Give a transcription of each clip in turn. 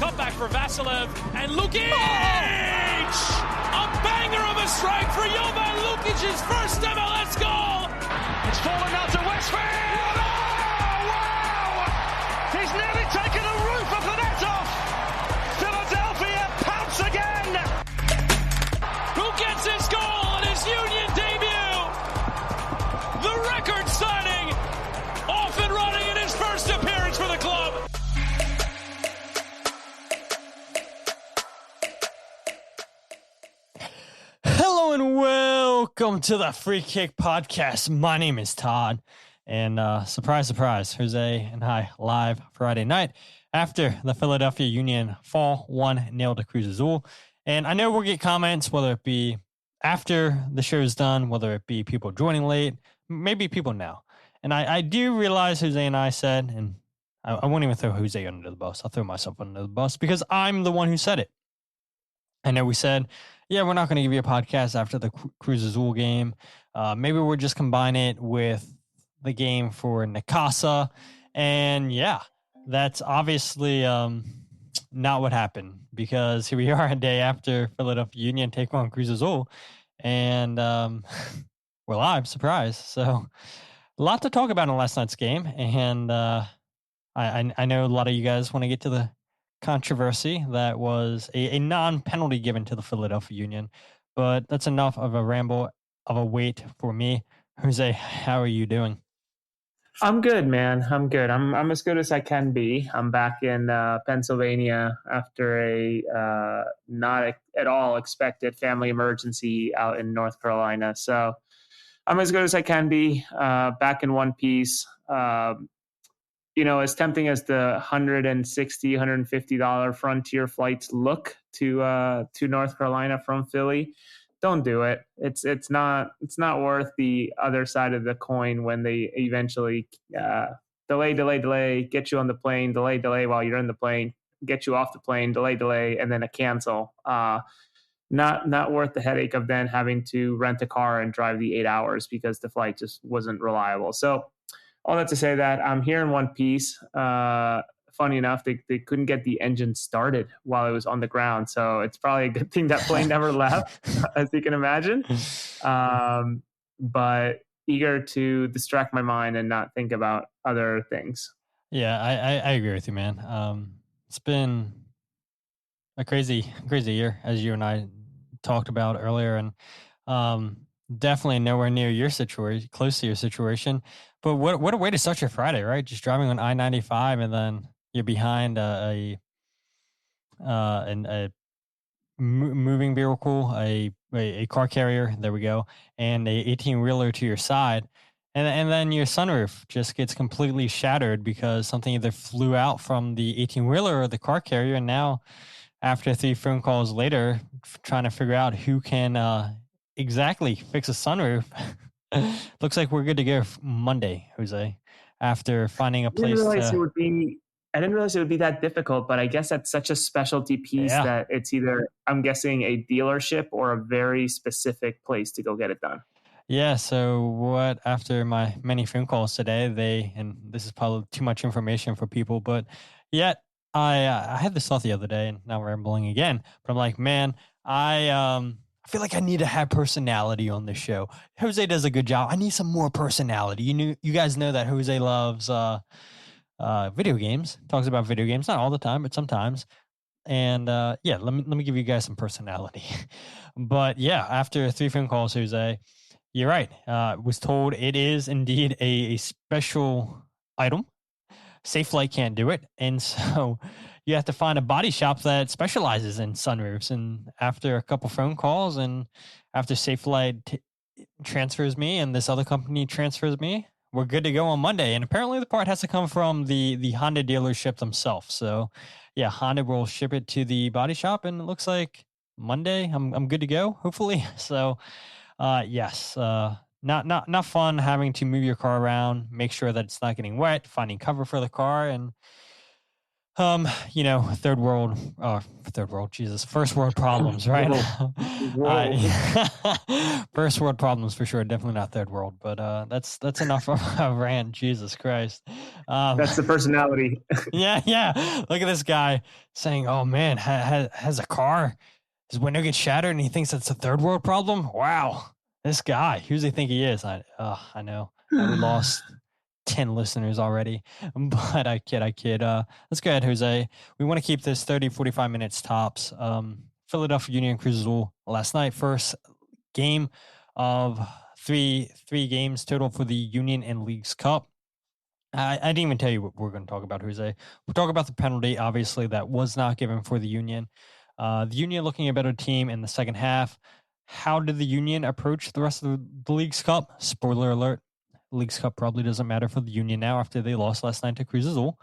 Cutback for Vasilev, and Lukic! A banger of a strike for Jovan Lukic's first MLS goal! It's fallen out to Westfield! Oh, wow! He's nearly taken the roof of the net off! Philadelphia pounce again! Who gets his goal on his Union debut? The record signing, off and running in his first appearance for the club. Hello and welcome to the Free Kick Podcast. My name is Todd, and surprise, surprise, Jose and I live Friday night after the Philadelphia Union fall 1-0 to Cruz Azul. And I know we'll get comments, whether it be after the show is done, whether it be people joining late, maybe people now. And I do realize Jose and I said, and I won't even throw Jose under the bus. I'll throw myself under the bus because I'm the one who said it. I know we said, yeah, we're not going to give you a podcast after the Cruz Azul game. Maybe we'll just combine it with the game for Nicasa. And yeah, that's obviously not what happened, because here we are a day after Philadelphia Union take on Cruz Azul. And we're live, surprise. So a lot to talk about in last night's game. And I know a lot of you guys want to get to the controversy that was a non-penalty given to the Philadelphia Union, but that's enough of a ramble of a wait for me. Jose, how are you doing? I'm good, man. I'm good. I'm as good as I can be. I'm back in Pennsylvania after a not at all expected family emergency out in North Carolina. So I'm as good as I can be, back in one piece. As tempting as the $160, $150 Frontier flights look to North Carolina from Philly, don't do it. It's not worth the other side of the coin when they eventually delay, get you on the plane, delay while you're in the plane, get you off the plane, delay, and then a cancel. Not worth the headache of then having to rent a car and drive the 8 hours because the flight just wasn't reliable. So all that to say that I'm here in one piece. Funny enough, they couldn't get the engine started while it was on the ground. So it's probably a good thing that plane never left, as you can imagine. But eager to distract my mind and not think about other things. Yeah, I agree with you, man. It's been a crazy year, as you and I talked about earlier. And definitely nowhere near your situation, close to your situation. But what a way to start your Friday, right? Just driving on I-95 and then you're behind a moving vehicle, a car carrier. There we go, and a 18-wheeler to your side, and then your sunroof just gets completely shattered because something either flew out from the 18-wheeler or the car carrier. And now, after 3 phone calls later, trying to figure out who can exactly fix a sunroof. Looks like we're good to go Monday, Jose, after finding a place. I didn't realize it would be that difficult, but I guess that's such a specialty piece that it's either, I'm guessing, a dealership or a very specific place to go get it done. Yeah, so after my many phone calls today, and this is probably too much information for people, but yet I had this thought the other day, and now we're rambling again, but I'm like, man, I feel like I need to have personality on this show. Jose does a good job. I need some more personality. You guys know that Jose loves video games. Talks about video games, not all the time, but sometimes. And let me give you guys some personality. But yeah, after 3 phone calls, Jose, you're right. Was told it is indeed a special item. Safelite can't do it, and so you have to find a body shop that specializes in sunroofs. And after a couple phone calls and after Safelite transfers me and this other company transfers me, we're good to go on Monday. And apparently the part has to come from the Honda dealership themselves. So yeah, Honda will ship it to the body shop, and it looks like Monday I'm good to go, hopefully. So yes, not fun having to move your car around, make sure that it's not getting wet, finding cover for the car. And First world problems, right? First world problems for sure. Definitely not third world, but that's enough of a rant. Jesus Christ. That's the personality. Yeah. Look at this guy saying, "Oh man, has a car, his window gets shattered, and he thinks that's a third world problem." Wow, this guy. Who does he think he is? I know. We lost 10 listeners already, but I kid. Let's go ahead, Jose. We want to keep this 30, 45 minutes tops. Philadelphia Union Cruz Azul last night, first game of three games total for the Union and Leagues Cup. I didn't even tell you what we're going to talk about, Jose. We'll talk about the penalty, obviously, that was not given for the Union. The Union looking a better team in the second half. How did the Union approach the rest of the Leagues Cup? Spoiler alert. Leagues Cup probably doesn't matter for the Union now after they lost last night to Cruz Azul.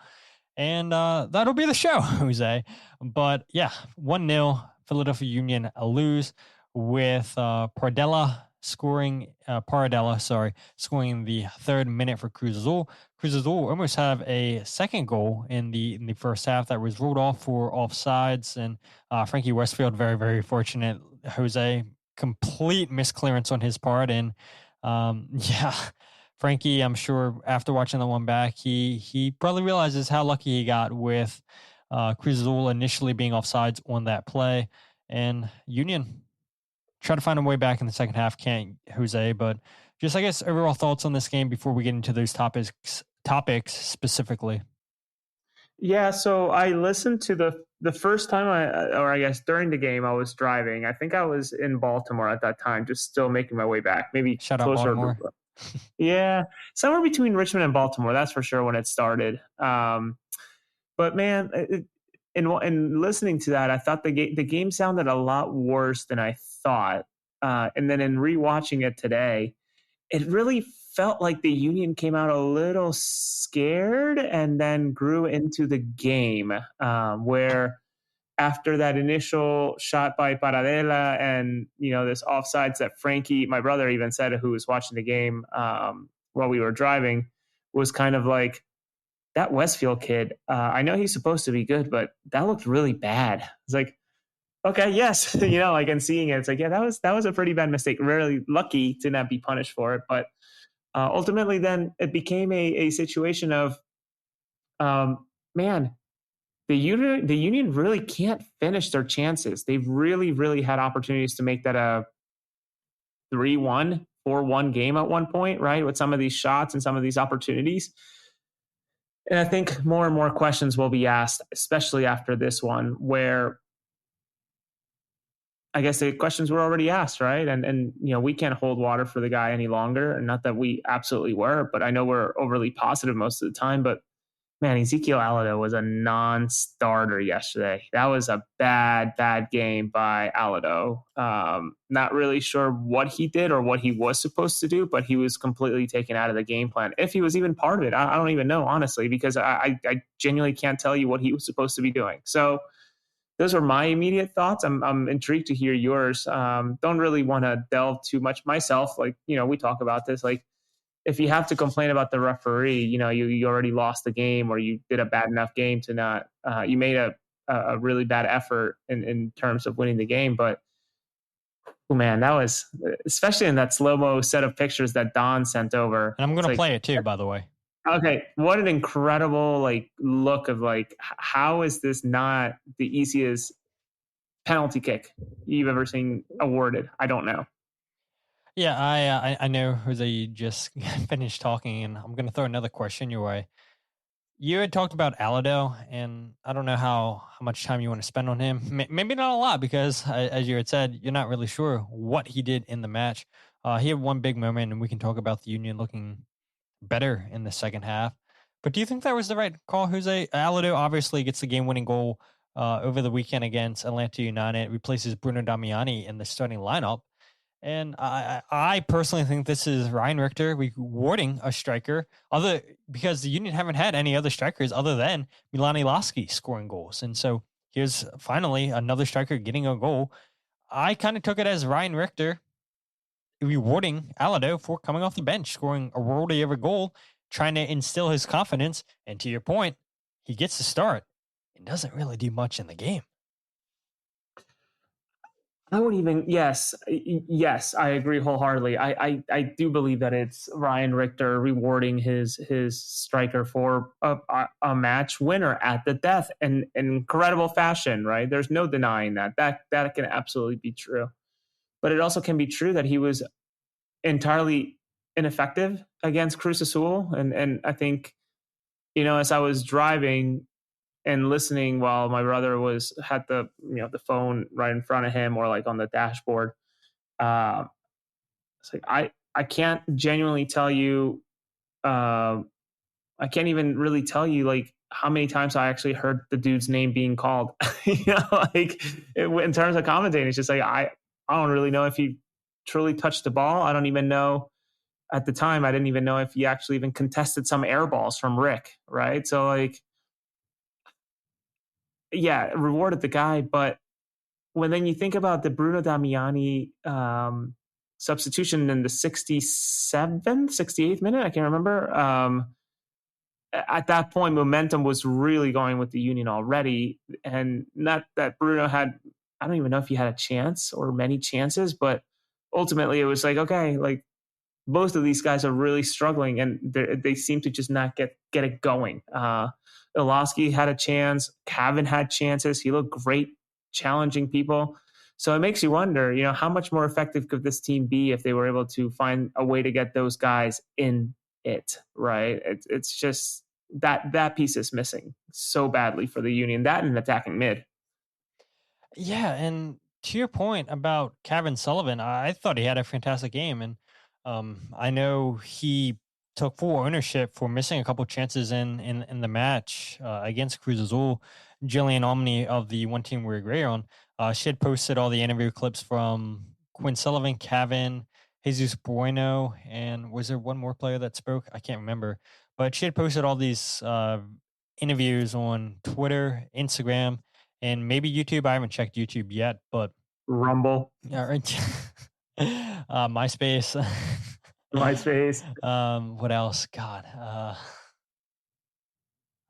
And that'll be the show, Jose. But yeah, 1-0, Philadelphia Union lose with Paradella scoring the third minute for Cruz Azul. Cruz Azul almost have a second goal in the first half that was ruled off for offsides. And Frankie Westfield, very, very fortunate, Jose. Complete misclearance on his part. And Frankie, I'm sure after watching the one back, he probably realizes how lucky he got with Cruz Azul initially being offsides on that play. And Union try to find a way back in the second half. Can't, Jose, but just, I guess, overall thoughts on this game before we get into those topics specifically. Yeah, so I listened to the first time I guess during the game I was driving. I think I was in Baltimore at that time, just still making my way back. Maybe shout out Baltimore. Yeah, somewhere between Richmond and Baltimore, that's for sure when it started. But man, in listening to that, I thought the game sounded a lot worse than I thought. And then in rewatching it today, it really felt like the Union came out a little scared and then grew into the game, where after that initial shot by Paradella and, this offsides that Frankie, my brother even said, who was watching the game while we were driving, was kind of like, that Westfield kid, I know he's supposed to be good, but that looked really bad. It's like, okay, yes. And seeing it, it's like, yeah, that was a pretty bad mistake. Really lucky to not be punished for it. But ultimately then it became a situation of, man, the Union really can't finish their chances. They've really, really had opportunities to make that a 3-1, 4-1 game at one point, right? With some of these shots and some of these opportunities. And I think more and more questions will be asked, especially after this one, where I guess the questions were already asked, right? And we can't hold water for the guy any longer. And not that we absolutely were, but I know we're overly positive most of the time. But man, Ezekiel Alladoh was a non-starter yesterday. That was a bad game by Alladoh. Not really sure what he did or what he was supposed to do, but he was completely taken out of the game plan. If he was even part of it, I don't even know, honestly, because I genuinely can't tell you what he was supposed to be doing. So those are my immediate thoughts. I'm intrigued to hear yours. Don't really want to delve too much myself. Like, we talk about this, like, if you have to complain about the referee, you already lost the game or you did a bad enough game to not, you made a really bad effort in terms of winning the game. But, oh man, that was, especially in that slow-mo set of pictures that Don sent over. And I'm going to play it too, by the way. Okay. What an incredible look of how is this not the easiest penalty kick you've ever seen awarded? I don't know. Yeah, I know, Jose, you just finished talking, and I'm going to throw another question your way. You had talked about Alladoh, and I don't know how much time you want to spend on him. Maybe not a lot, because as you had said, you're not really sure what he did in the match. He had one big moment, and we can talk about the Union looking better in the second half. But do you think that was the right call, Jose? Alladoh obviously gets the game-winning goal over the weekend against Atlanta United, replaces Bruno Damiani in the starting lineup. And I personally think this is Ryan Richter rewarding a striker, because the Union haven't had any other strikers other than Milani Lasky scoring goals. And so here's finally another striker getting a goal. I kind of took it as Ryan Richter rewarding Alladoh for coming off the bench, scoring a worldy of a goal, trying to instill his confidence. And to your point, he gets to start. and doesn't really do much in the game. I wouldn't even. Yes, I agree wholeheartedly. I do believe that it's Ryan Richter rewarding his striker for a match winner at the death in incredible fashion. Right? There's no denying that. That can absolutely be true. But it also can be true that he was entirely ineffective against Cruz Azul, and I think, as I was driving and listening while my brother had the phone right in front of him or like on the dashboard, it's like I can't genuinely tell you, I can't even really tell you like how many times I actually heard the dude's name being called. In terms of commentating, it's just like I don't really know if he truly touched the ball. I don't even know. At the time, I didn't even know if he actually even contested some air balls from Rick, right? So like, yeah, rewarded the guy. But then you think about the Bruno Damiani substitution in the 67th, 68th minute, I can't remember. At that point, momentum was really going with the Union already. And not that Bruno had, I don't even know if he had a chance or many chances, but ultimately it was like, okay, like both of these guys are really struggling and they seem to just not get it going. Ilosky had a chance. Cavan had chances. He looked great challenging people. So it makes you wonder, how much more effective could this team be if they were able to find a way to get those guys in it, right? It's just that piece is missing so badly for the Union, that and attacking mid. Yeah, and to your point about Cavan Sullivan, I thought he had a fantastic game, and I know he took full ownership for missing a couple chances in the match against Cruz Azul. Jillian Omni of the One Team We're Gray on, she had posted all the interview clips from Quinn Sullivan, Cavan, Jesus Bueno, and was there one more player that spoke? I can't remember. But she had posted all these interviews on Twitter, Instagram, and maybe YouTube. I haven't checked YouTube yet, but Rumble. All right. MySpace. MySpace. What else? God. I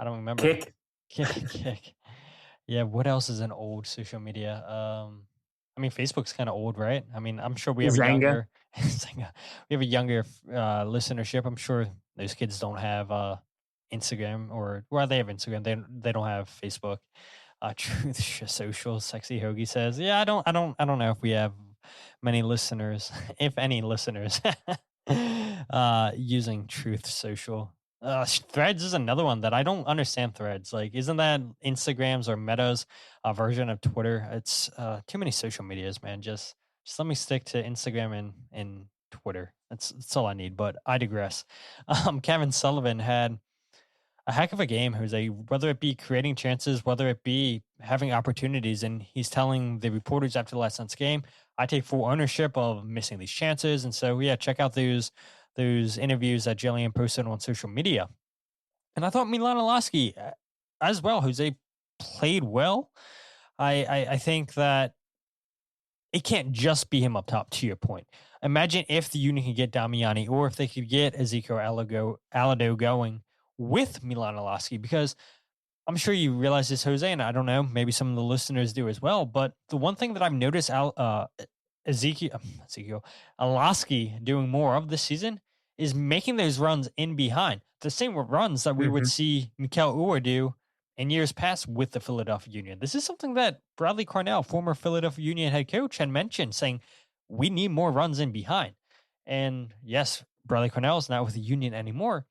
don't remember. Kick. Kick. Yeah, what else is an old social media? I mean, Facebook's kind of old, right? I mean, I'm sure we have Zanga. we have a younger listenership. I'm sure those kids don't have Instagram, or they have Instagram. They don't have Facebook. Truth Social, Sexy Hoagie says, yeah, I don't know if we have many listeners, if any listeners, using Truth Social. Threads is another one that I don't understand. Threads, like, isn't that Instagram's or Meta's version of Twitter? It's too many social medias, man. Just let me stick to Instagram and Twitter. That's all I need. But I digress. Cavan Sullivan had a heck of a game, Jose, whether it be creating chances, whether it be having opportunities. And he's telling the reporters after the last night's game, I take full ownership of missing these chances. And so, yeah, check out those interviews that Jillian posted on social media. And I thought Milan Ilosky as well, Jose, played well. I think that it can't just be him up top, to your point. Imagine if the Union could get Damiani, or if they could get Ezekiel Alladoh going with Milan Ilosky, because I'm sure you realize this, Jose, and I don't know, maybe some of the listeners do as well, but the one thing that I've noticed Ezekiel Ilosky doing more of this season is making those runs in behind. The same runs that we would see Mikel Uhr do in years past with the Philadelphia Union. This is something that Bradley Cornell, former Philadelphia Union head coach, had mentioned, saying we need more runs in behind. And yes, Bradley Cornell is not with the Union anymore.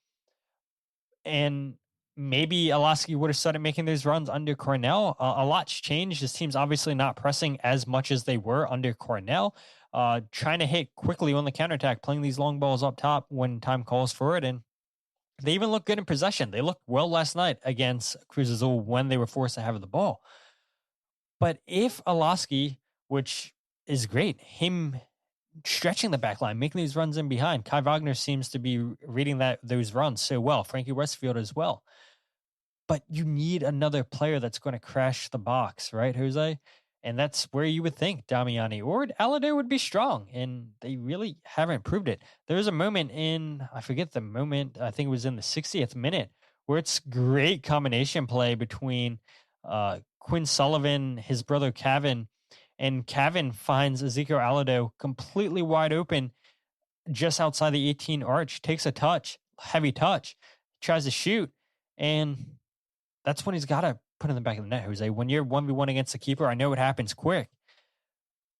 And maybe Ilosky would have started making those runs under Cornell. A lot's changed. This team's obviously not pressing as much as they were under Cornell. Trying to hit quickly on the counterattack, playing these long balls up top when time calls for it. And they even look good in possession. They looked well last night against Cruz Azul when they were forced to have the ball. But if Ilosky, which is great, him stretching the back line, making these runs in behind, Kai Wagner seems to be reading those runs so well. Frankie Westfield as well. But you need another player that's going to crash the box, right, Jose? And that's where you would think Damiani or Alladoh would be strong, and they really haven't proved it. There was a moment I forget the moment, I think it was in the 60th minute, where it's great combination play between Quinn Sullivan, his brother Cavan, and Cavan finds Ezekiel Alladoh completely wide open just outside the 18 arch, takes a touch, heavy touch, tries to shoot, and that's when he's got to put in the back of the net, Jose. When you're 1v1 against the keeper, I know it happens quick,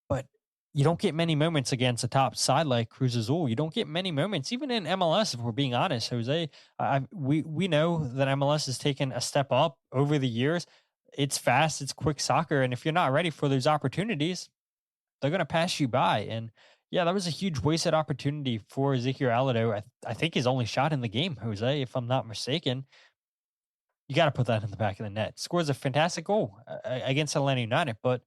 but you don't get many moments against a top side like Cruz Azul. You don't get many moments, even in MLS, if we're being honest, Jose. We know that MLS has taken a step up over the years. It's fast, it's quick soccer, and if you're not ready for those opportunities, they're going to pass you by. And yeah, that was a huge wasted opportunity for Ezekiel Alladoh. I think his only shot in the game, Jose, if I'm not mistaken. You got to put that in the back of the net. Scores a fantastic goal against Atlanta United, but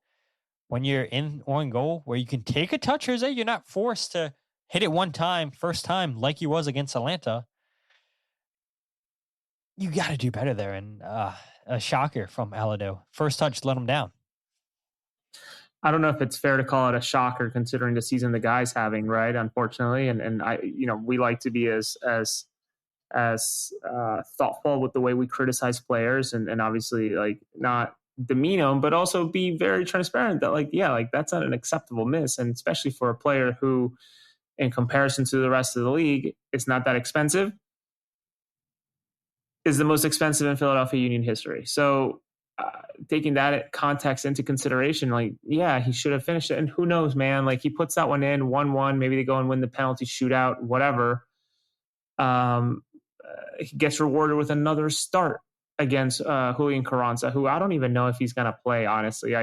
when you're in on goal where you can take a touch, Jose, you're not forced to hit it one time, first time, like he was against Atlanta. You got to do better there. And a shocker from Alladoh. First touch let him down. I don't know if it's fair to call it a shocker considering the season the guy's having, right? Unfortunately, and I, we like to be as thoughtful with the way we criticize players, and obviously like not demean them, but also be very transparent that like that's not an acceptable miss, and especially for a player who, in comparison to the rest of the league, is not that expensive, is the most expensive in Philadelphia Union history. So taking that context into consideration, like, yeah, he should have finished it. And who knows, man, like he puts that one in 1-1, maybe they go and win the penalty shootout, whatever. He gets rewarded with another start against Julian Carranza, who I don't even know if he's going to play, honestly.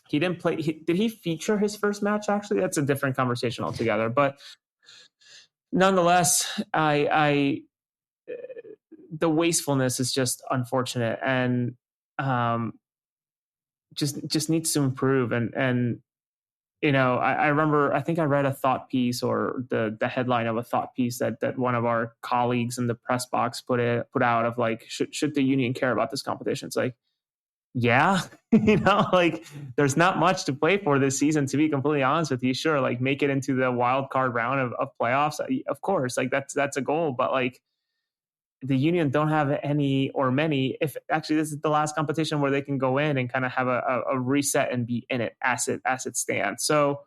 He didn't play. Did he feature his first match? Actually, that's a different conversation altogether. But nonetheless, the wastefulness is just unfortunate, and just needs to improve. And I remember, I think I read a thought piece, or the headline of a thought piece that one of our colleagues in the press box put out of like, should the Union care about this competition? It's like, yeah, like there's not much to play for this season, to be completely honest with you. Sure, like make it into the wild card round of playoffs, of course, like that's a goal, but like the Union don't have any or many, if actually this is the last competition where they can go in and kind of have a reset and be in it as it stands. So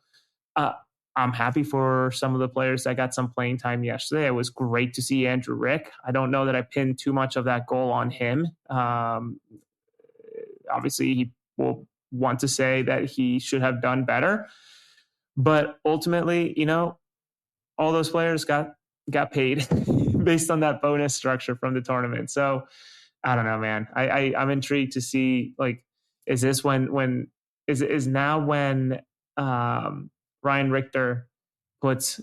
I'm happy for some of the players that got some playing time yesterday. It was great to see Andrew Rick. I don't know that I pinned too much of that goal on him. Obviously, he will want to say that he should have done better. But ultimately, all those players got paid based on that bonus structure from the tournament. So I don't know, man. I'm intrigued to see, like, is this when Ryan Richter puts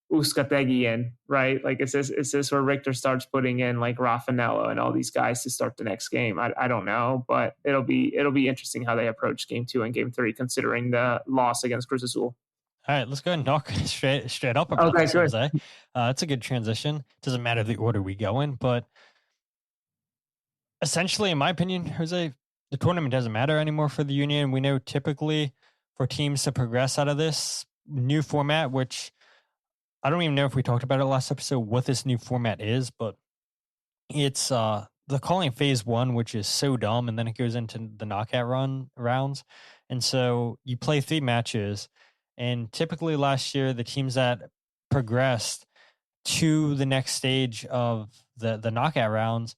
Uzcategui in, right? Like, is this where Richter starts putting in like Raffanello and all these guys to start the next game? I don't know, but it'll be interesting how they approach game 2 and game 3, considering the loss against Cruz Azul. All right, let's go ahead and talk straight up about this, Jose. It's a good transition. Doesn't matter the order we go in, but essentially, in my opinion, Jose, the tournament doesn't matter anymore for the Union. We know typically for teams to progress out of this new format, which I don't even know if we talked about it last episode, what this new format is, but it's the calling phase 1, which is so dumb, and then it goes into the knockout rounds. And so you play 3 matches. And typically last year, the teams that progressed to the next stage of the knockout rounds,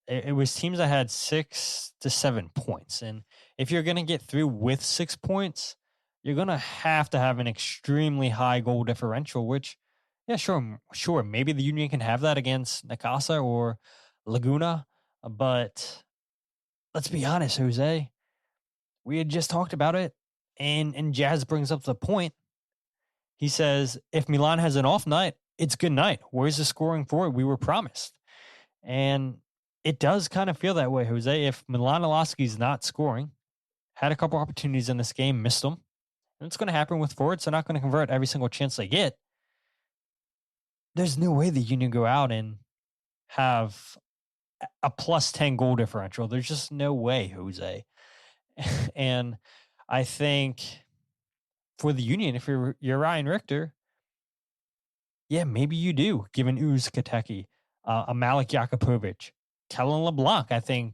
it was teams that had 6 to 7 points. And if you're going to get through with 6 points, you're going to have an extremely high goal differential, which, yeah, sure. Maybe the Union can have that against Necaxa or Laguna. But let's be honest, Jose, we had just talked about it. And Jazz brings up the point. He says, if Milan has an off night, it's good night. Where's the scoring for it? We were promised. And it does kind of feel that way, Jose. If Milan Alaski's not scoring, had a couple opportunities in this game, missed them. And it's going to happen with forwards. They're not going to convert every single chance they get. There's no way the Union go out and have a plus 10 goal differential. There's just no way, Jose. And I think for the Union, if you're Ryan Richter, yeah, maybe you do, given Uzcategui, a Malik Jakupovic, Kellen LeBlanc, I think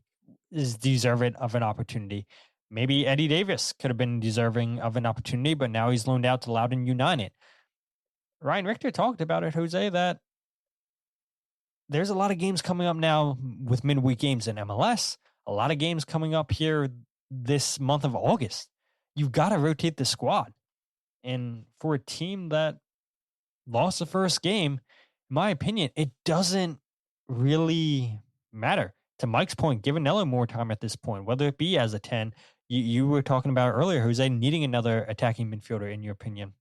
is deserving of an opportunity. Maybe Eddie Davis could have been deserving of an opportunity, but now he's loaned out to Loudoun United. Ryan Richter talked about it, Jose, that there's a lot of games coming up now with midweek games in MLS, a lot of games coming up here this month of August. You've got to rotate the squad. And for a team that lost the first game, in my opinion, it doesn't really matter. To Mike's point, give Anello more time at this point, whether it be as a 10. You were talking about earlier, Jose, needing another attacking midfielder, in your opinion.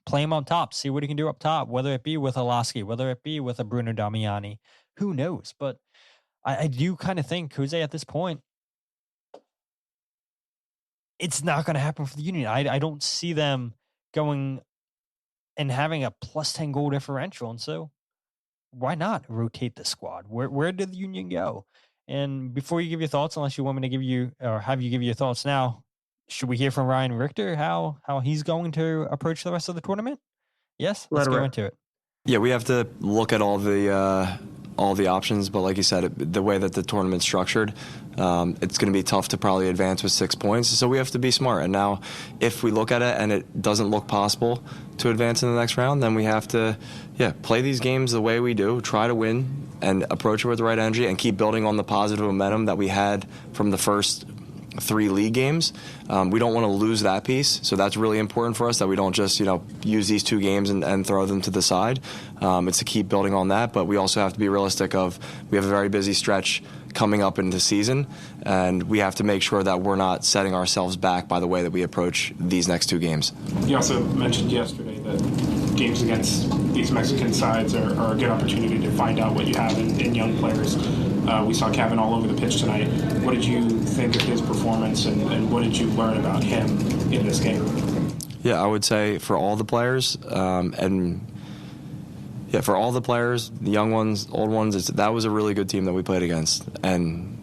Play him on top, see what he can do up top, whether it be with Alaski, whether it be with a Bruno Damiani. Who knows? But I do kind of think, Jose, at this point, it's not going to happen for the Union. I don't see them going and having a plus 10 goal differential. And so why not rotate the squad? Where did the Union go? And before you give your thoughts, unless you want me to give you or have you give your thoughts now, should we hear from Ryan Richter how he's going to approach the rest of the tournament? Yes, let's go into it. Yeah, we have to look at all the options, but like you said, the way that the tournament's structured, it's going to be tough to probably advance with 6 points. So we have to be smart. And now, if we look at it and it doesn't look possible to advance in the next round, then we have to, play these games the way we do, try to win, and approach it with the right energy, and keep building on the positive momentum that we had from the first 3 league games. We don't want to lose that piece, so that's really important for us, that we don't just use these 2 games and throw them to the side. It's to keep building on that, but we also have to be realistic of we have a very busy stretch coming up in the season, and we have to make sure that we're not setting ourselves back by the way that we approach these next 2 games. You also mentioned yesterday that games against these Mexican sides are a good opportunity to find out what you have in young players. We saw Cavan all over the pitch tonight. What did you think of his performance, and what did you learn about him in this game? Yeah, I would say for all the players, for all the players, the young ones, old ones, that was a really good team that we played against. And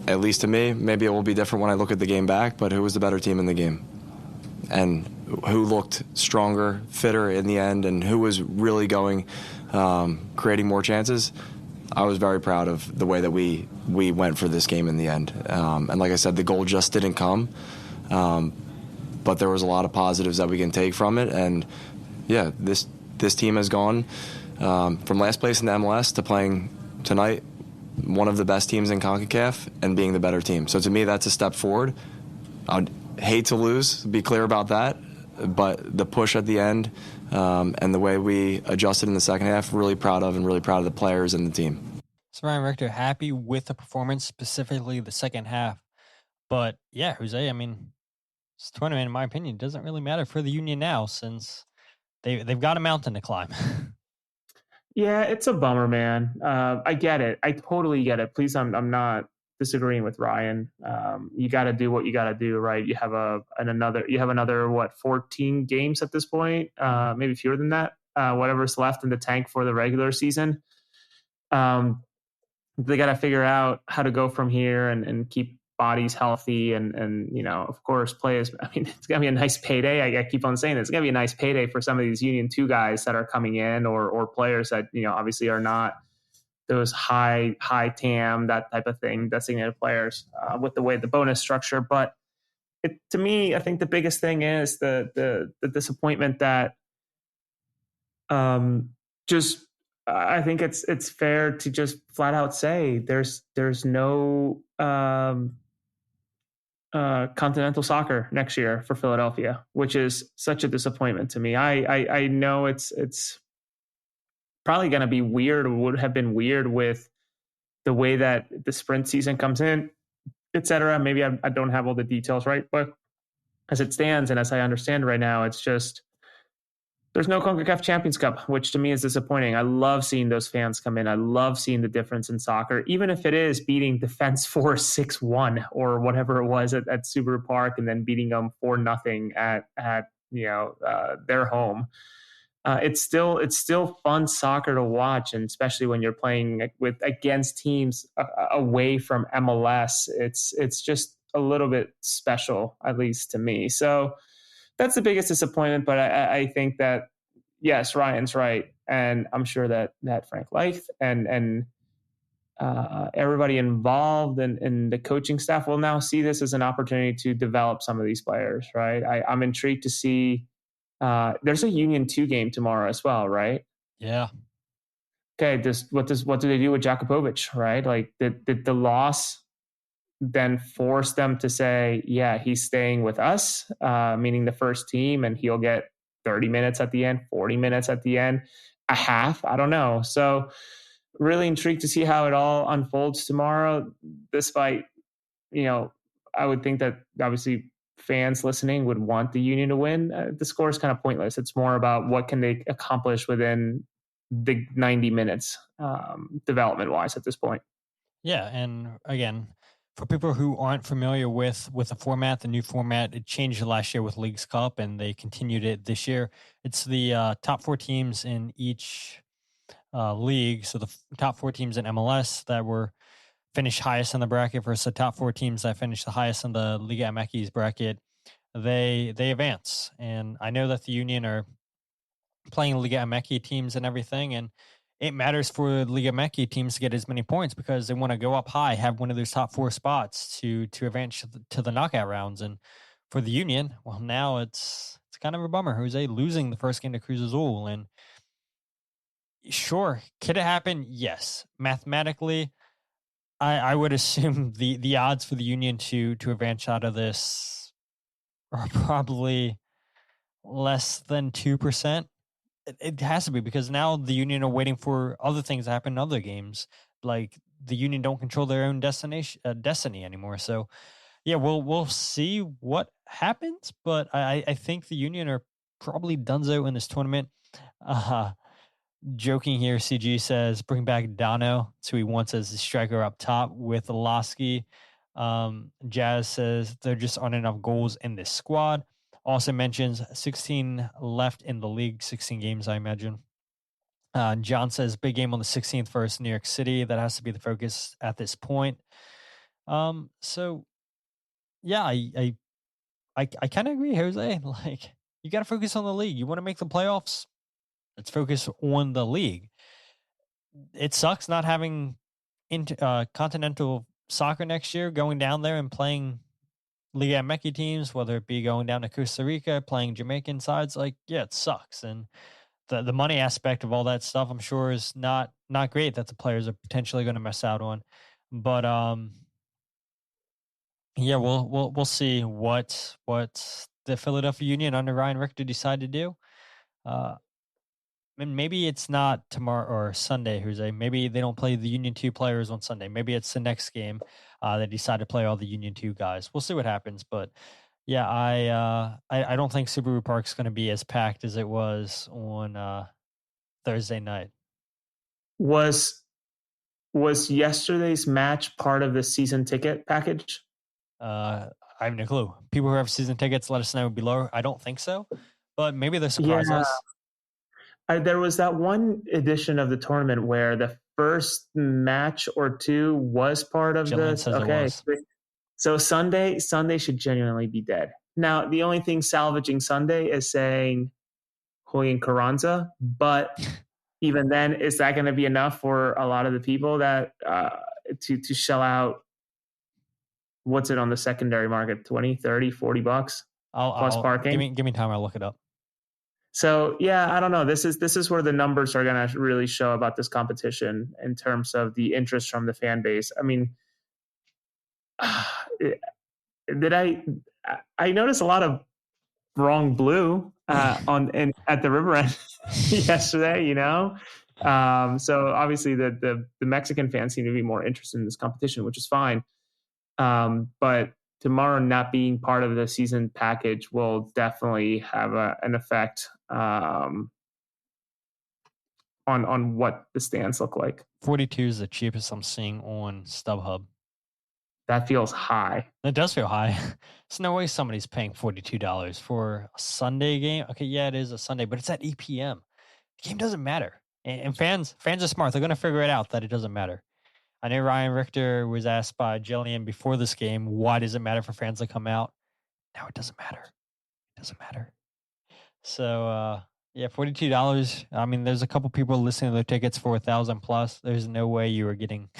at least to me, maybe it will be different when I look at the game back, but who was the better team in the game? And who looked stronger, fitter in the end, and who was really going, creating more chances? I was very proud of the way that we went for this game in the end. And like I said, the goal just didn't come. But there was a lot of positives that we can take from it. And, this team has gone from last place in the MLS to playing tonight one of the best teams in CONCACAF and being the better team. So to me, that's a step forward. I'd hate to lose, be clear about that. But the push at the end and the way we adjusted in the second half, really proud of, and really proud of the players and the team. So Ryan Richter, happy with the performance, specifically the second half. But yeah, Jose, I mean, this tournament, in my opinion, doesn't really matter for the Union now, since they've got a mountain to climb. Yeah, it's a bummer, man. I get it. I totally get it. Please, I'm not disagreeing with Ryan. You got to do what you got to do, right? You have another 14 games at this point, maybe fewer than that. Whatever's left in the tank for the regular season. They got to figure out how to go from here and keep bodies healthy and of course players. I mean, it's gonna be a nice payday. I keep on saying this. It's gonna be a nice payday for some of these Union 2 guys that are coming in, or players that obviously are not those high TAM, that type of thing, designated players, with the way the bonus structure. But to me, I think the biggest thing is the disappointment that I think it's fair to just flat out say there's no continental soccer next year for Philadelphia, which is such a disappointment to me. I know it's probably going to be weird, or would have been weird, with the way that the sprint season comes in, etc. Maybe I don't have all the details right, but as it stands and as I understand right now, it's just there's no CONCACAF Champions Cup, which to me is disappointing. I love seeing those fans come in. I love seeing the difference in soccer, even if it is beating Defense Force 6-1 or whatever it was at Subaru Park, and then beating them 4-0 at their home. It's still fun soccer to watch, and especially when you're playing against teams away from MLS, it's just a little bit special, at least to me. So that's the biggest disappointment. But I think that, yes, Ryan's right, and I'm sure that Frank Leith and everybody involved and the coaching staff will now see this as an opportunity to develop some of these players, right? I'm intrigued to see. There's a Union 2 game tomorrow as well, right? Yeah. Okay. What do they do with Jakubovic, right? Like did the loss then force them to say, yeah, he's staying with us, meaning the first team, and he'll get 30 minutes at the end, 40 minutes at the end, a half? I don't know. So really intrigued to see how it all unfolds tomorrow, despite, I would think that obviously fans listening would want the Union to win. The score is kind of pointless. It's more about what can they accomplish within the 90 minutes development wise at this point. Yeah. And again, for people who aren't familiar with the format, the new format, it changed last year with Leagues Cup and they continued it this year. It's the top 4 teams in each league. So the top 4 teams in MLS that were finished highest in the bracket versus the top 4 teams that finished the highest in the Liga MX bracket, they advance. And I know that the Union are playing Liga MX teams and everything, and it matters for Liga MX teams to get as many points because they want to go up high, have one of those top 4 spots to advance to the knockout rounds. And for the Union, well, now it's kind of a bummer. Jose losing the first game to Cruz Azul, and sure, could it happen? Yes, mathematically, I would assume the odds for the Union to advance out of this are probably less than 2%. It has to be, because now the Union are waiting for other things to happen in other games. Like the Union don't control their own destiny anymore. So yeah, we'll see what happens. But I think the Union are probably donezo in this tournament. Joking here, CG says bring back Dono, so he wants as the striker up top with Lasky. Jazz says there just aren't enough goals in this squad. Also mentions 16 left in the league, 16 games, I imagine. John says big game on the 16th versus New York City. That has to be the focus at this point. So yeah, I kind of agree, Jose. Like, you got to focus on the league. You want to make the playoffs? Let's focus on the league. It sucks not having continental soccer next year, going down there and playing Liga MX teams, whether it be going down to Costa Rica, playing Jamaican sides. Like, yeah, it sucks. And the money aspect of all that stuff, I'm sure, is not great that the players are potentially going to miss out on. But yeah, we'll see what the Philadelphia Union under Ryan Richter decide to do. And maybe it's not tomorrow or Sunday, Jose. Maybe they don't play the Union 2 players on Sunday. Maybe it's the next game they decide to play all the Union 2 guys. We'll see what happens. But yeah, I don't think Subaru Park's going to be as packed as it was on Thursday night. Was yesterday's match part of the season ticket package? I have no clue. People who have season tickets, let us know below. I don't think so, but maybe they'll surprise us. There was that one edition of the tournament where the first match or two was part of this. Okay, so Sunday should genuinely be dead. Now, the only thing salvaging Sunday is saying Julian Carranza, but even then, is that going to be enough for a lot of the people that to shell out? What's it on the secondary market? 20, 30, 40 bucks plus parking? Give me time. I'll look it up. So yeah, I don't know. This is where the numbers are going to really show about this competition in terms of the interest from the fan base. I mean, I noticed a lot of wrong blue at the river end yesterday, so obviously the Mexican fans seem to be more interested in this competition, which is fine. But tomorrow not being part of the season package will definitely have an effect on what the stands look like. 42 is the cheapest I'm seeing on StubHub. That feels high. That does feel high. There's no way somebody's paying $42 for a Sunday game. Okay, yeah, it is a Sunday, but it's at 8 p.m. The game doesn't matter. And fans are smart. They're going to figure it out that it doesn't matter. I know Ryan Richter was asked by Jillian before this game, why does it matter for fans to come out? Now it doesn't matter. It doesn't matter. So, Yeah, $42. I mean, there's a couple people listening to their tickets for $1,000 plus. There's no way you were getting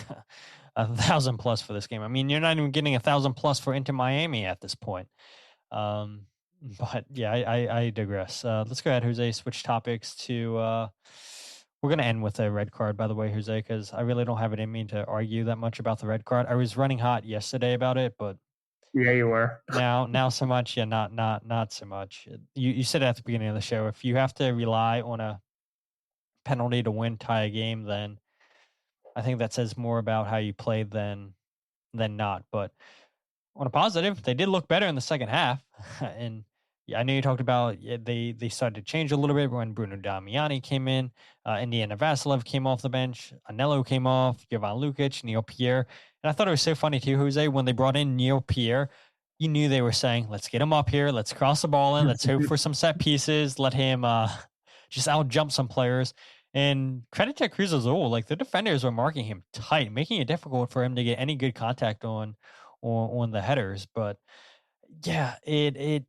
$1,000 plus for this game. I mean, you're not even getting $1,000 plus for Inter Miami at this point. But yeah, I digress. Let's go ahead, Jose. Switch topics to. We're gonna end with a red card, by the way, Jose, because I really don't have it in me to argue that much about the red card. I was running hot yesterday about it, but Yeah, you were. now so much. Yeah, not so much. You said at the beginning of the show, if you have to rely on a penalty to win, tie a game, then I think that says more about how you played than not. But on a positive, they did look better in the second half. And yeah, I know you talked about they started to change a little bit when Bruno Damiani came in. Indiana Vasilev came off the bench. Anello came off. Jovan Lukic, Neil Pierre. And I thought it was so funny too, Jose, when they brought in Neil Pierre, you knew they were saying, let's get him up here. Let's cross the ball in. Let's hope for some set pieces. Let him just out jump some players. And credit to Cruz Azul, like the defenders were marking him tight, making it difficult for him to get any good contact on the headers. But yeah, it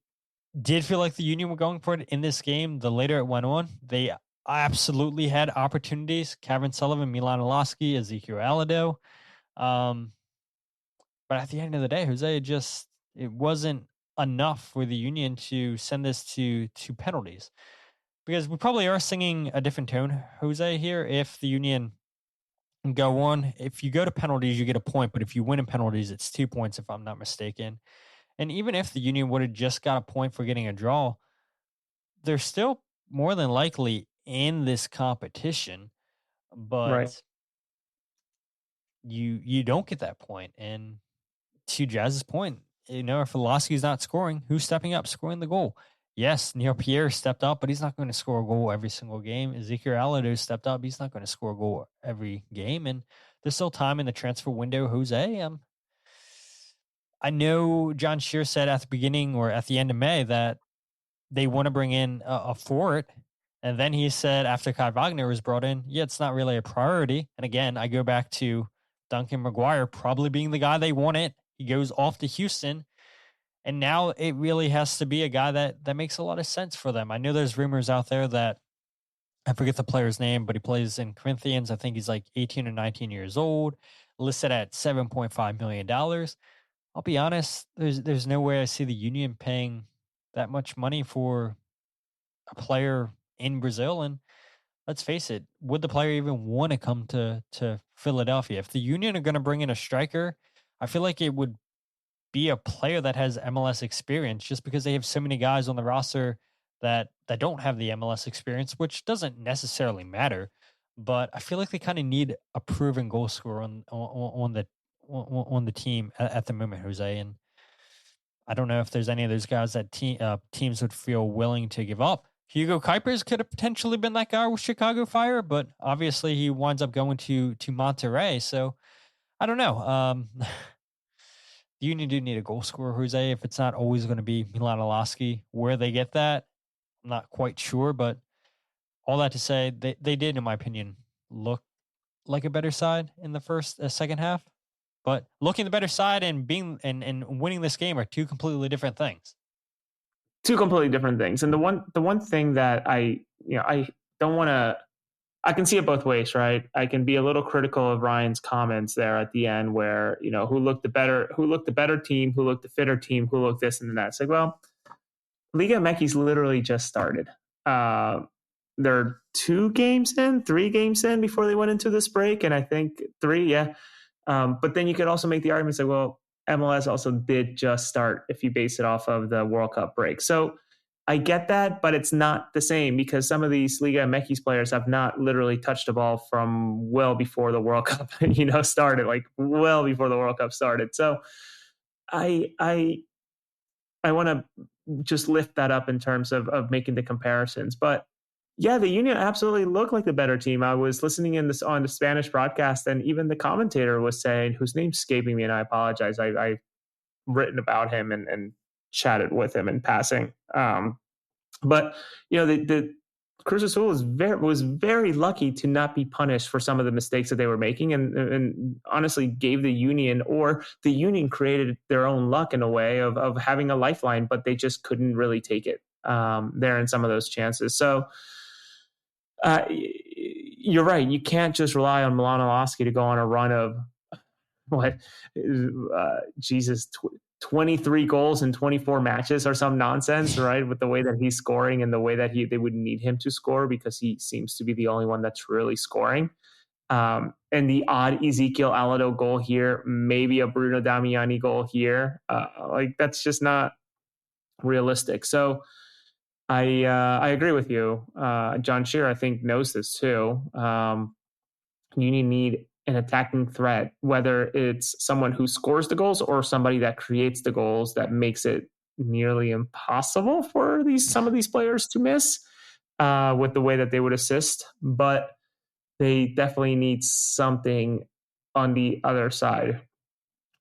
did feel like the Union were going for it in this game. The later it went on, they absolutely had opportunities. Cavan Sullivan, Milan Olaski, Ezekiel Alladoh. But at the end of the day, Jose, it wasn't enough for the Union to send this to penalties. Because we probably are singing a different tone, Jose, here. If the Union go on, if you go to penalties, you get a point. But if you win in penalties, it's 2 points, if I'm not mistaken. And even if the Union would have just got a point for getting a draw, they're still more than likely in this competition. But Right. you don't get that point. And to Jazz's point, if Olaski's not scoring, who's stepping up, scoring the goal? Yes, Neil Pierre stepped up, but he's not going to score a goal every single game. Ezekiel Alladoh stepped up. He's not going to score a goal every game. And there's still time in the transfer window, Jose. I know John Shear said at the beginning or at the end of May that they want to bring in a forward. And then he said after Kai Wagner was brought in, yeah, it's not really a priority. And again, I go back to Duncan McGuire probably being the guy they wanted. He goes off to Houston. And now it really has to be a guy that makes a lot of sense for them. I know there's rumors out there that, I forget the player's name, but he plays in Corinthians. I think he's like 18 or 19 years old, listed at $7.5 million. I'll be honest, there's no way I see the Union paying that much money for a player in Brazil. And let's face it, would the player even want to come to Philadelphia? If the Union are going to bring in a striker, I feel like it would be a player that has MLS experience, just because they have so many guys on the roster that don't have the MLS experience, which doesn't necessarily matter. But I feel like they kind of need a proven goal scorer on the team at the moment, Jose. And I don't know if there's any of those guys that teams would feel willing to give up. Hugo Kuipers could have potentially been that guy with Chicago Fire, but obviously he winds up going to Monterrey. So I don't know. The Union do need a goal scorer, Jose. If it's not always going to be Milan Olaski, where they get that, I'm not quite sure. But all that to say, they did, in my opinion, look like a better side in the second half. But looking the better side and being and winning this game are two completely different things. Two completely different things. And the one thing that I don't want to. I can see it both ways, right? I can be a little critical of Ryan's comments there at the end where, who looked the better team, who looked the fitter team, who looked this and that. It's like, well, Liga MX literally just started. They're 3 games in before they went into this break. And I think 3, yeah. But then you could also make the argument, say, well, MLS also did just start if you base it off of the World Cup break. So I get that, but it's not the same because some of these Liga MX players have not literally touched the ball from well before the World Cup, started, like well before the World Cup started. So I want to just lift that up in terms of making the comparisons. But yeah, the Union absolutely looked like the better team. I was listening on the Spanish broadcast, and even the commentator was saying, whose name's escaping me, and I apologize. I've written about him and chatted with him in passing. But the Cruz Azul was very lucky to not be punished for some of the mistakes that they were making, and honestly gave the Union created their own luck in a way of having a lifeline, but they just couldn't really take it there in some of those chances. So You're right. You can't just rely on Milanowski to go on a run of 23 goals in 24 matches or some nonsense, right? With the way that he's scoring and the way that they would need him to score, because he seems to be the only one that's really scoring. And the odd Ezekiel Alladoh goal here, maybe a Bruno Damiani goal here, that's just not realistic. So I agree with you. John Shearer, I think, knows this too. You need an attacking threat, whether it's someone who scores the goals or somebody that creates the goals, that makes it nearly impossible for some of these players to miss with the way that they would assist. But they definitely need something on the other side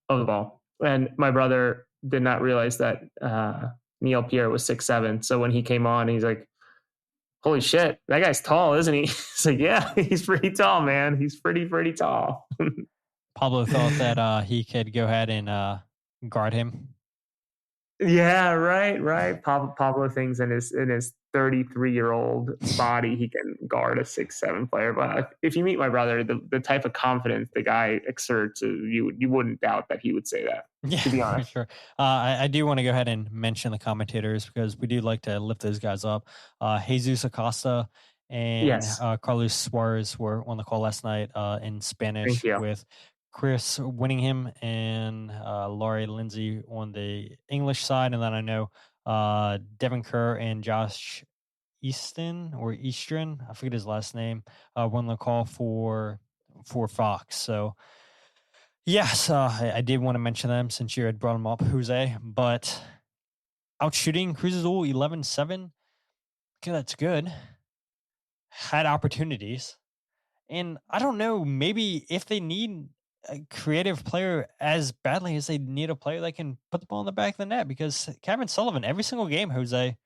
of the ball. And my brother did not realize that Neil Pierre was 6'7". So when he came on, he's like, holy shit, that guy's tall, isn't he? It's like, yeah, he's pretty tall, man. He's pretty tall. Pablo thought that he could go ahead and guard him. Yeah, right. Pablo thinks in his 33-year-old body he can guard a 6'7" player. But if you meet my brother, the type of confidence the guy exerts, you wouldn't doubt that he would say that. Yeah, to be honest. for sure. I do want to go ahead and mention the commentators, because we do like to lift those guys up. Jesus Acosta and Carlos Suarez were on the call last night in Spanish with Chris Winningham and Laurie Lindsay on the English side. And then I know Devin Kerr and Josh Easton, I forget his last name, were on the call for Fox. So yes, I did want to mention them since you had brought them up, Jose. But out shooting Cruz Azul 11-7. Okay, that's good. Had opportunities. And I don't know, maybe if they need a creative player as badly as they need a player that can put the ball in the back of the net, because Cavan Sullivan, every single game, Jose,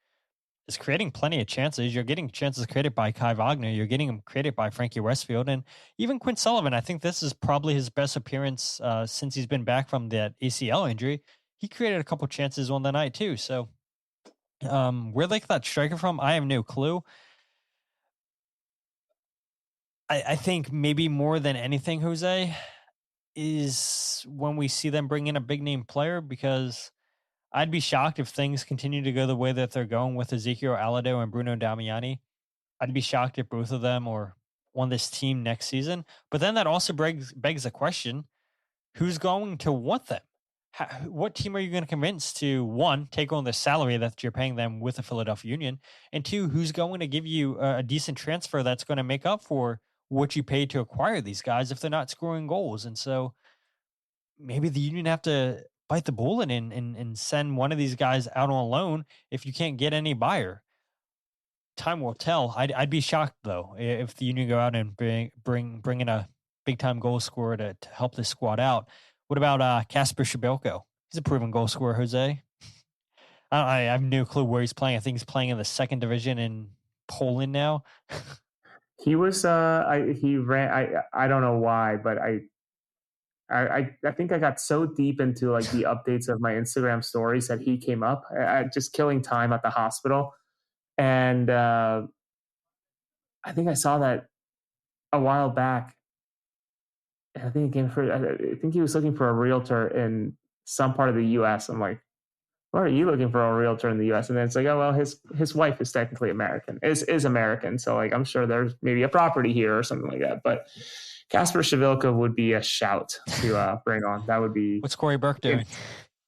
is creating plenty of chances. You're getting chances created by Kai Wagner. You're getting them created by Frankie Westfield. And even Quinn Sullivan, I think this is probably his best appearance since he's been back from that ACL injury. He created a couple chances on the night too. So where they get that striker from, I have no clue. I think maybe more than anything, Jose, is when we see them bring in a big name player, because I'd be shocked if things continue to go the way that they're going with Ezekiel Alladoh and Bruno Damiani. I'd be shocked if both of them are on this team next season. But then that also begs the question, who's going to want them? What team are you going to convince to, one, take on the salary that you're paying them with the Philadelphia Union, and two, who's going to give you a decent transfer that's going to make up for what you paid to acquire these guys if they're not scoring goals? And so maybe the Union have to bite the bullet and send one of these guys out on loan if you can't get any buyer. Time will tell. I'd be shocked though if the Union go out and bring in a big time goal scorer to help this squad out. What about Kasper Schmeichel? He's a proven goal scorer, Jose. I have no clue where he's playing. I think he's playing in the second division in Poland now. He was he ran. I don't know why, but I think I got so deep into like the updates of my Instagram stories that he came up, just killing time at the hospital. And I think I saw that a while back. I think I think he was looking for a realtor in some part of the U.S. I'm like, why are you looking for a realtor in the U.S.? And then it's like, oh well, his wife is technically American, is American, so like I'm sure there's maybe a property here or something like that. But Kasper Schmeichel would be a shout to bring on. That would be. What's Corey Burke doing?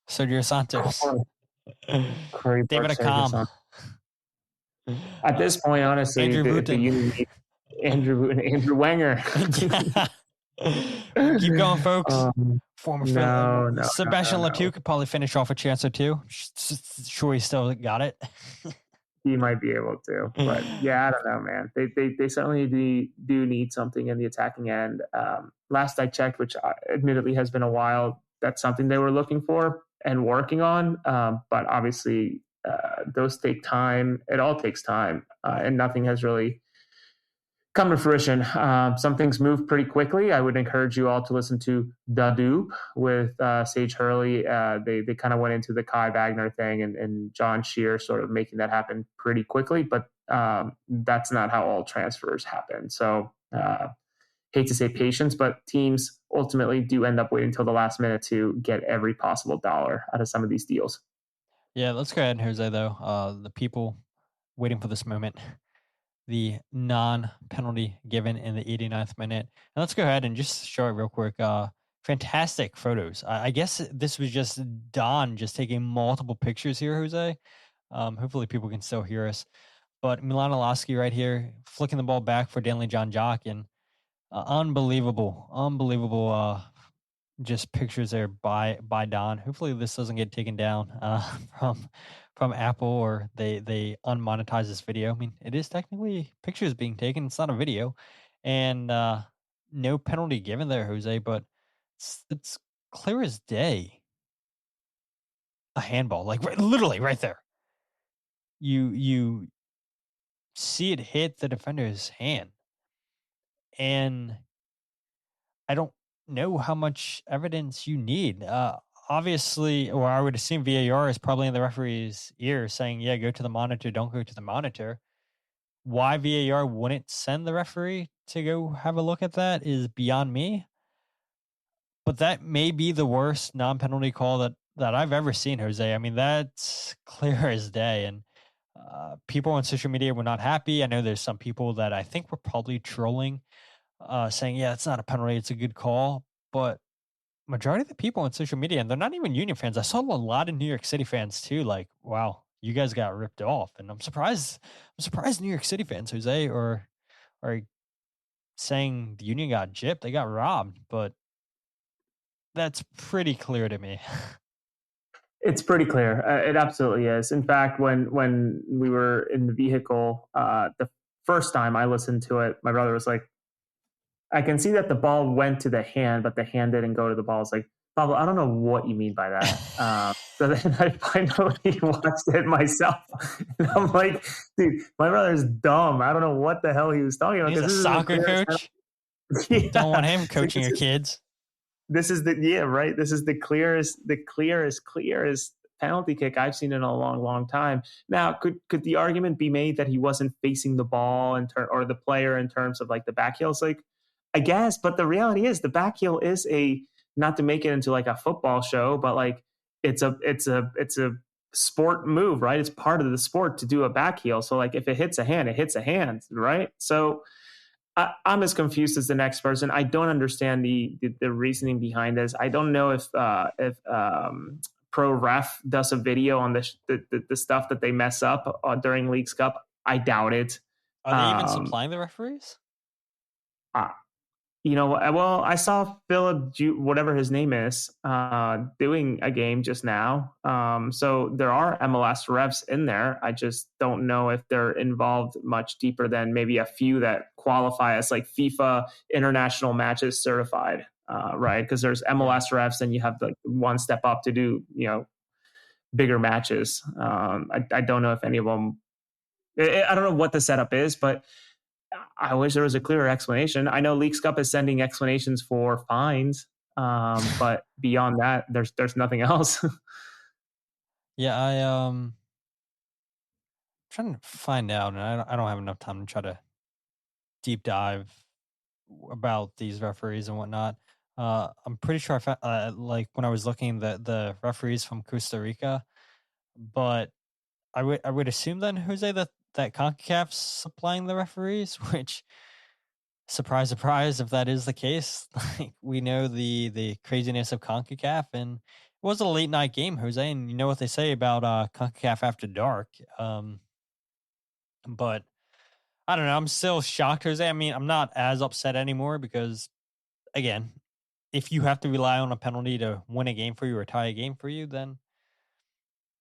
Sergio Santos. Corey David Acom. At this point, honestly, the Union need Andrew Wenger. Keep going, folks. Former Sebastian No. Latou could probably finish off a chance or two. Sure, he still got it. He might be able to, but yeah, I don't know, man. They certainly do need something in the attacking end. Last I checked, which admittedly has been a while, that's something they were looking for and working on. But obviously, those take time. It all takes time, and nothing has really come to fruition. Some things move pretty quickly. I would encourage you all to listen to Da Dupe with Sage Hurley. They kind of went into the Kai Wagner thing and John Shear sort of making that happen pretty quickly. But that's not how all transfers happen. So hate to say patience, but teams ultimately do end up waiting until the last minute to get every possible dollar out of some of these deals. Yeah, let's go ahead and Jose, though. The people waiting for this moment, the non-penalty given in the 89th minute. And let's go ahead and just show it real quick. Fantastic photos. I guess this was just Don just taking multiple pictures here, Jose. Hopefully people can still hear us. But Milan Alaski right here, flicking the ball back for Danley John Jock, and unbelievable just pictures there by Don. Hopefully this doesn't get taken down from Apple, or they unmonetize this video. I mean, it is technically pictures being taken. It's not a video, and no penalty given there, Jose. But it's clear as day. A handball, like literally right there. You see it hit the defender's hand, and I don't know how much evidence you need. Obviously, or I would assume VAR is probably in the referee's ear saying, yeah, go to the monitor, don't go to the monitor. Why VAR wouldn't send the referee to go have a look at that is beyond me. But that may be the worst non-penalty call that I've ever seen, Jose. I mean, that's clear as day. And people on social media were not happy. I know there's some people that I think were probably trolling, saying, yeah, it's not a penalty, it's a good call. But majority of the people on social media, and they're not even Union fans. I saw a lot of New York City fans too. Like, wow, you guys got ripped off. And I'm surprised New York City fans, Jose, are saying the Union got gypped. They got robbed. But that's pretty clear to me. It's pretty clear. It absolutely is. In fact, when we were in the vehicle, the first time I listened to it, my brother was like, I can see that the ball went to the hand, but the hand didn't go to the ball. It's like, Pablo, I don't know what you mean by that. So then I finally watched it myself. And I'm like, dude, my brother's dumb. I don't know what the hell he was talking about. He's a soccer coach. Yeah. Don't want him coaching your kids. This is the clearest penalty kick I've seen in a long time. Now, could the argument be made that he wasn't facing the ball or the player in terms of like the back heels? Like, I guess, but the reality is the back heel is not to make it into like a football show, but like it's a sport move, right? It's part of the sport to do a back heel. So like if it hits a hand, it hits a hand, right? So I'm as confused as the next person. I don't understand the reasoning behind this. I don't know if Pro Ref does a video on the stuff that they mess up during Leagues Cup. I doubt it. Are they even supplying the referees? Well, I saw Philip, whatever his name is, doing a game just now. So there are MLS refs in there. I just don't know if they're involved much deeper than maybe a few that qualify as like FIFA international matches certified, right? Because there's MLS refs, and you have the one step up to do, bigger matches. I don't know if any of them. I don't know what the setup is, but I wish there was a clearer explanation. I know Leagues Cup is sending explanations for fines, but beyond that, there's nothing else. Yeah, I'm trying to find out, and I don't have enough time to try to deep dive about these referees and whatnot. I'm pretty sure I found, like when I was looking the referees from Costa Rica, but I would assume then, Jose, that CONCACAF's supplying the referees, which, surprise, surprise, if that is the case, like we know the craziness of CONCACAF, and it was a late night game, Jose, and you know what they say about CONCACAF after dark. But I don't know, I'm still shocked, Jose. I mean, I'm not as upset anymore because, again, if you have to rely on a penalty to win a game for you or tie a game for you, then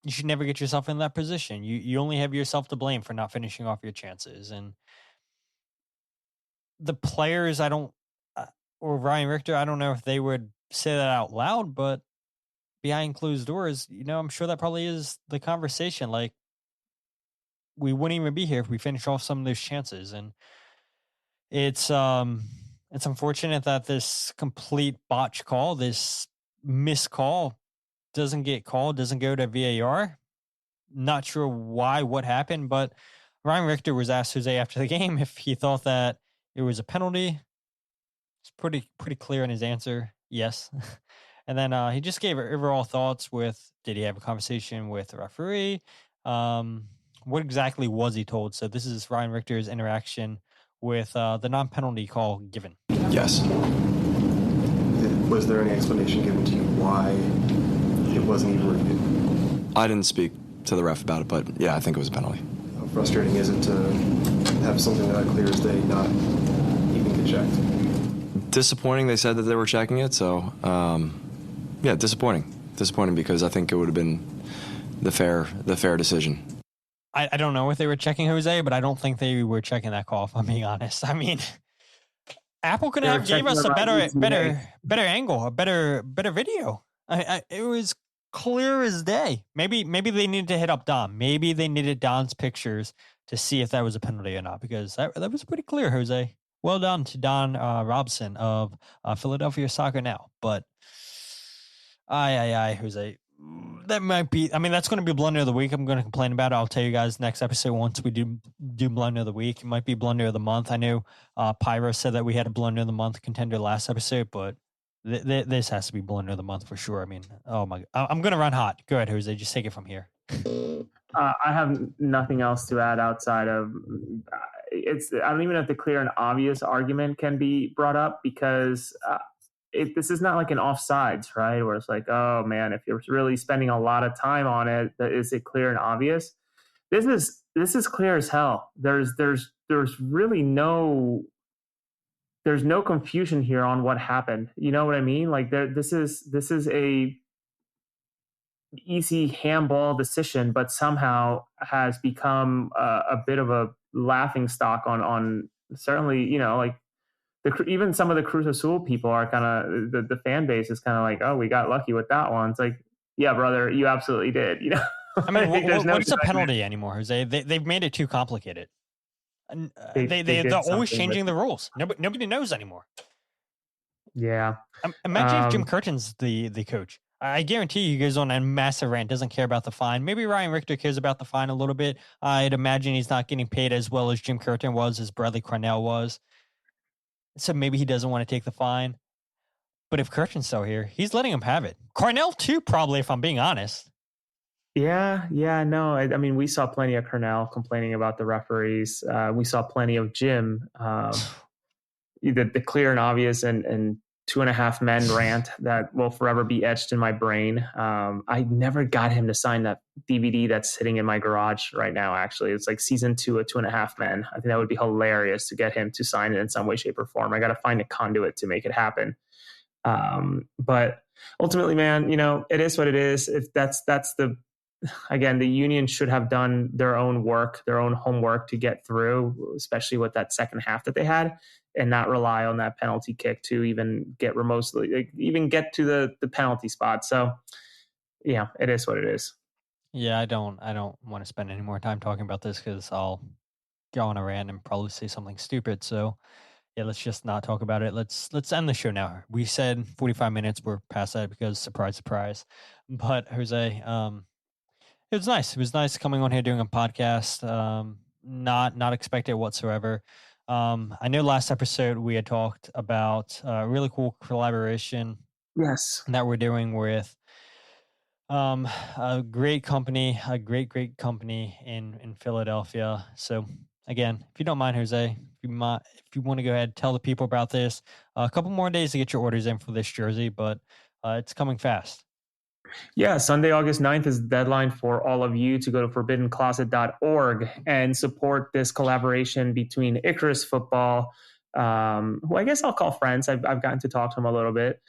you should never get yourself in that position. You only have yourself to blame for not finishing off your chances. And the players, or Ryan Richter, I don't know if they would say that out loud, but behind closed doors, I'm sure that probably is the conversation. Like, we wouldn't even be here if we finish off some of those chances. And it's unfortunate that this complete botch call, this missed call, doesn't get called, doesn't go to VAR. Not sure why, what happened, but Ryan Richter was asked Jose after the game if he thought that it was a penalty. It's pretty clear in his answer, yes. And then he just gave overall thoughts with, did he have a conversation with the referee? What exactly was he told? So this is Ryan Richter's interaction with the non-penalty call given. Yes. Was there any explanation given to you why it wasn't even reviewed? I didn't speak to the ref about it, but yeah, I think it was a penalty. How frustrating is it to have something that clear as day not even get checked? Disappointing. They said that they were checking it, so yeah, disappointing. Disappointing because I think it would have been the fair decision. I don't know if they were checking Jose, but I don't think they were checking that call, if I'm being honest. I mean, Apple could have gave us a better angle, a better video. It was clear as day. Maybe they needed to hit up Don. Maybe they needed Don's pictures to see if that was a penalty or not, because that was pretty clear, Jose. Well done to Don Robson of Philadelphia Soccer Now. But Jose, that might be. I mean, that's going to be blunder of the week. I'm going to complain about it. I'll tell you guys next episode once we do blunder of the week. It might be blunder of the month. I know Pyro said that we had a blunder of the month contender last episode, but this has to be blunder of the month for sure. I mean, oh my, I'm going to run hot. Go ahead, Jose. Just take it from here. I have nothing else to add outside of it's. I don't even know if the clear and obvious argument can be brought up because. This is not like an offsides, right? Where it's like, oh man, if you're really spending a lot of time on it, is it clear and obvious? This is clear as hell. There's really no confusion here on what happened. You know what I mean? Like this is a easy handball decision, but somehow has become a bit of a laughing stock on certainly, you know, like. Even some of the Cruz Azul people are kind of the fan base is kind of like, oh, we got lucky with that one. It's like, yeah, brother, you absolutely did. You know, I mean, what's a penalty anymore, Jose? They've made it too complicated. And they're always changing the rules. Nobody knows anymore. Yeah. Imagine if Jim Curtin's the coach. I guarantee you he goes on a massive rant, doesn't care about the fine. Maybe Ryan Richter cares about the fine a little bit. I'd imagine he's not getting paid as well as Jim Curtin was, as Bradley Cornell was. So maybe he doesn't want to take the fine. But if Kirchen's still here, he's letting him have it. Cornell too, probably, if I'm being honest. Yeah, no. I mean, we saw plenty of Cornell complaining about the referees. We saw plenty of Jim. The clear and obvious and 2.5 Men rant that will forever be etched in my brain. I never got him to sign that DVD that's sitting in my garage right now, actually. It's like season 2 of 2.5 Men. I think that would be hilarious to get him to sign it in some way, shape, or form. I got to find a conduit to make it happen. But ultimately, man, you know, it is what it is. If that's the union should have done their own work, their own homework to get through, especially with that second half that they had, and not rely on that penalty kick to even get remotely, even get to the penalty spot. So, yeah, it is what it is. Yeah, I don't want to spend any more time talking about this because I'll go on a rant and probably say something stupid. So, yeah, let's just not talk about it. Let's end the show now. We said 45 minutes. We're past that because surprise. But Jose, it was nice. It was nice coming on here doing a podcast. Not expected whatsoever. I know last episode we had talked about a really cool collaboration. Yes. That we're doing with a great company, a great company in Philadelphia. So again, if you don't mind, Jose, if you want to go ahead, tell the people about this. A couple more days to get your orders in for this jersey, but it's coming fast. Yeah, Sunday, August 9th is the deadline for all of you to go to forbiddencloset.org and support this collaboration between Icarus Football, who I guess I'll call friends. I've gotten to talk to him a little bit.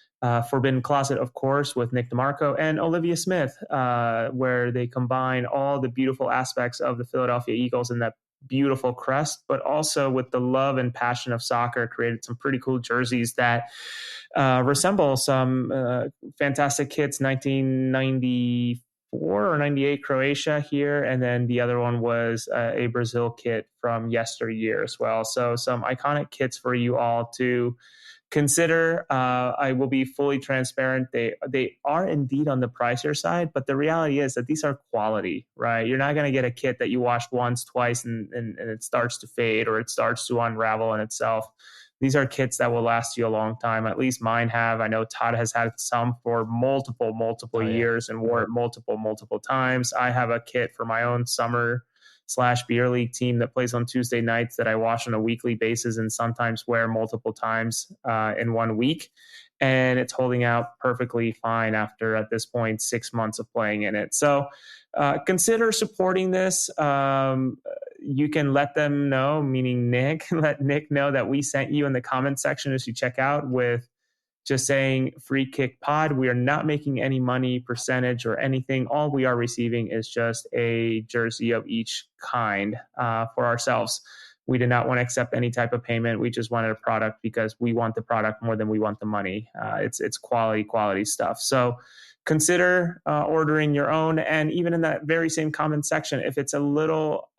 Forbidden Closet, of course, with Nick DeMarco and Olivia Smith, where they combine all the beautiful aspects of the Philadelphia Eagles and that beautiful crest, but also with the love and passion of soccer, created some pretty cool jerseys that resemble some fantastic kits, 1994 or 98 Croatia here. And then the other one was a Brazil kit from yesteryear as well. So some iconic kits for you all to consider, I will be fully transparent. They are indeed on the pricier side, but the reality is that these are quality, right? You're not going to get a kit that you wash once, twice, and it starts to fade or it starts to unravel in itself. These are kits that will last you a long time. At least mine have. I know Todd has had some for multiple years and wore it multiple times. I have a kit for my own summer/beer league team that plays on Tuesday nights that I wash on a weekly basis and sometimes wear multiple times in 1 week. And it's holding out perfectly fine after, at this point, 6 months of playing in it. So consider supporting this. You can let them know, meaning Nick, let Nick know that we sent you in the comment section as you check out with just saying Free Kick Pod. We are not making any money, percentage, or anything. All we are receiving is just a jersey of each kind for ourselves. We did not want to accept any type of payment. We just wanted a product because we want the product more than we want the money. It's quality stuff. So consider ordering your own. And even in that very same comment section, if it's a little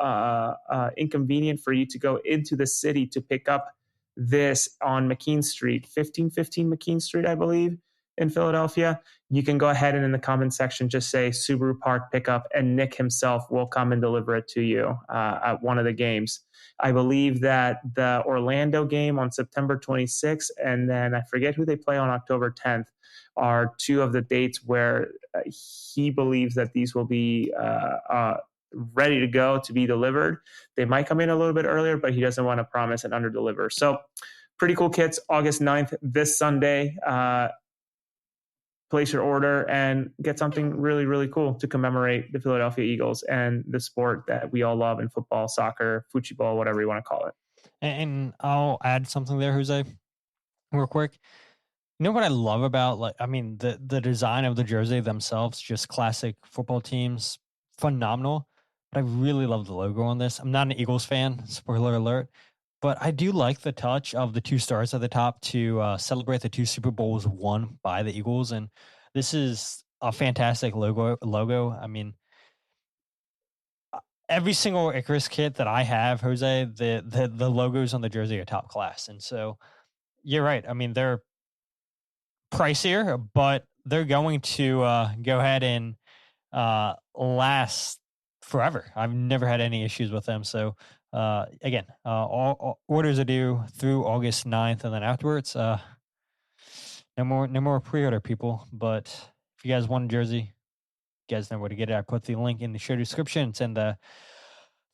inconvenient for you to go into the city to pick up this on McKean Street, 1515 McKean Street, I believe, in Philadelphia, you can go ahead and in the comment section just say Subaru Park pickup, and Nick himself will come and deliver it to you at one of the games. I believe that the Orlando game on September 26th, and then I forget who they play on October 10th, are two of the dates where he believes that these will be ready to go to be delivered. They might come in a little bit earlier, but he doesn't want to promise and under-deliver. So pretty cool kits, August 9th, this Sunday. Place your order and get something really, really cool to commemorate the Philadelphia Eagles and the sport that we all love in football, soccer, fuchiball, whatever you want to call it. And I'll add something there, Jose, real quick. You know what I love about, the design of the jersey themselves, just classic football teams, phenomenal. But I really love the logo on this. I'm not an Eagles fan, spoiler alert, but I do like the touch of the 2 stars at the top to celebrate the 2 Super Bowls won by the Eagles. And this is a fantastic logo. I mean, every single Icarus kit that I have, Jose, the logos on the jersey are top class. And so you're right. I mean, they're pricier, but they're going to go ahead and last forever. I've never had any issues with them. So again, all orders are due through August 9th, and then afterwards, no more pre-order, people. But if you guys want a jersey, you guys know where to get it. I put the link in the show description. It's in the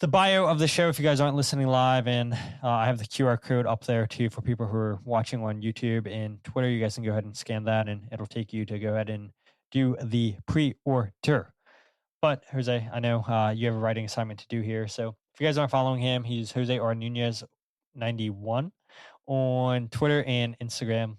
bio of the show if you guys aren't listening live, and I have the QR code up there too for people who are watching on YouTube and Twitter. You guys can go ahead and scan that, and it'll take you to go ahead and do the pre-order. But Jose, I know you have a writing assignment to do here, so if you guys aren't following him, he's Jose R. Nunez 91 on Twitter and Instagram,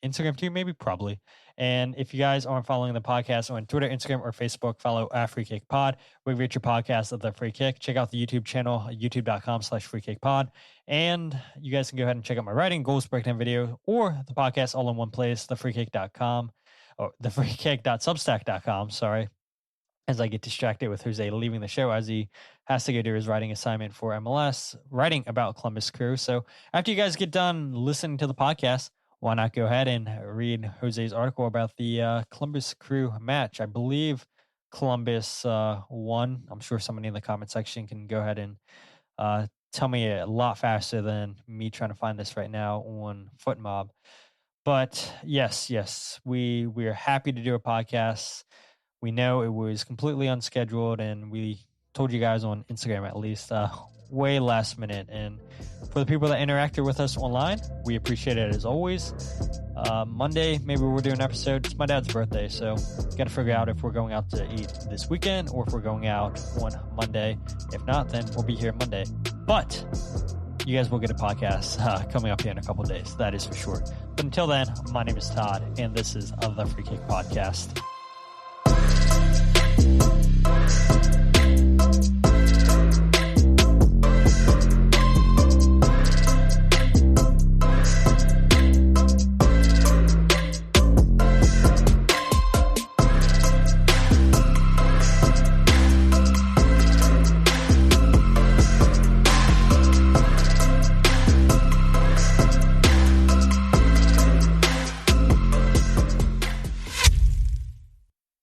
Instagram too, maybe, probably. And if you guys aren't following the podcast on Twitter, Instagram, or Facebook, follow Free Kick Pod. We reach your podcast at the Free Kick. Check out the YouTube channel, youtube.com/freekickpod. And you guys can go ahead and check out my writing, goals breakdown video, or the podcast all in one place, thefreekick.com, or thefreekick.substack.com, sorry. As I get distracted with Jose leaving the show as he has to go do his writing assignment for MLS, writing about Columbus Crew. So after you guys get done listening to the podcast, why not go ahead and read Jose's article about the Columbus Crew match? I believe Columbus won. I'm sure somebody in the comment section can go ahead and tell me a lot faster than me trying to find this right now on FootMob. But yes, we are happy to do a podcast. We know it was completely unscheduled, and we told you guys on Instagram at least way last minute. And for the people that interacted with us online, we appreciate it as always. Monday, maybe we'll do an episode. It's my dad's birthday, so got to figure out if we're going out to eat this weekend or if we're going out on Monday. If not, then we'll be here Monday. But you guys will get a podcast coming up here in a couple days. That is for sure. But until then, my name is Todd, and this is the Free Kick Podcast.